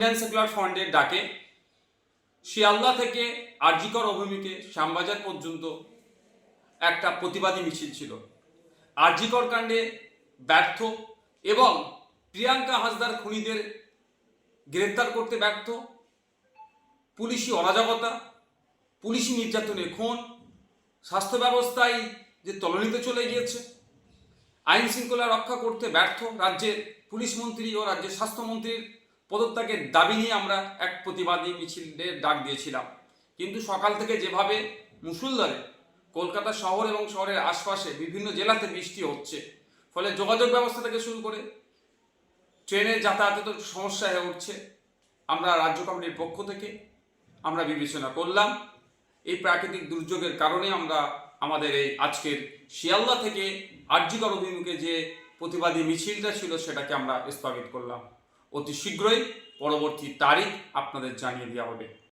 Indian secular ফ্রন্টের ডাকে শিয়ালদা থেকে আরজিকর অভিমুখে শ্যামবাজার পর্যন্ত একটা প্রতিবাদী মিছিল ছিল। আরজিকর কাণ্ডে ব্যর্থ এবং প্রিয়াঙ্কা হাসদার খুনিদের গ্রেফতার করতে ব্যর্থ, পুলিশি অরাজকতা, পুলিশি নির্যাতনে খুন, স্বাস্থ্য ব্যবস্থায় যে তলানিতে চলে গিয়েছে, আইন শৃঙ্খলা রক্ষা করতে ব্যর্থ রাজ্যের পুলিশ মন্ত্রী ও রাজ্যের স্বাস্থ্যমন্ত্রীর পদত্যাগের দাবি নিয়ে আমরা এক প্রতিবাদী মিছিলের ডাক দিয়েছিলাম। কিন্তু সকাল থেকে যেভাবে মুষলধারে কলকাতা শহর এবং শহরের আশপাশে বিভিন্ন জেলাতে বৃষ্টি হচ্ছে, ফলে যোগাযোগ ব্যবস্থা থেকে শুরু করে ট্রেনের যাতায়াতের সমস্যা হয়ে উঠছে, আমরা রাজ্য কমিটির পক্ষ থেকে আমরা বিবেচনা করলাম এই প্রাকৃতিক দুর্যোগের কারণে আমরা আমাদের এই আজকের শিয়ালদা থেকে আরজিকর অভিমুখে যে প্রতিবাদী মিছিলটা ছিল সেটাকে আমরা স্থগিত করলাম। অতি শীঘ্রই পরবর্তী তারিখ আপনাদের জানিয়ে দেওয়া হবে।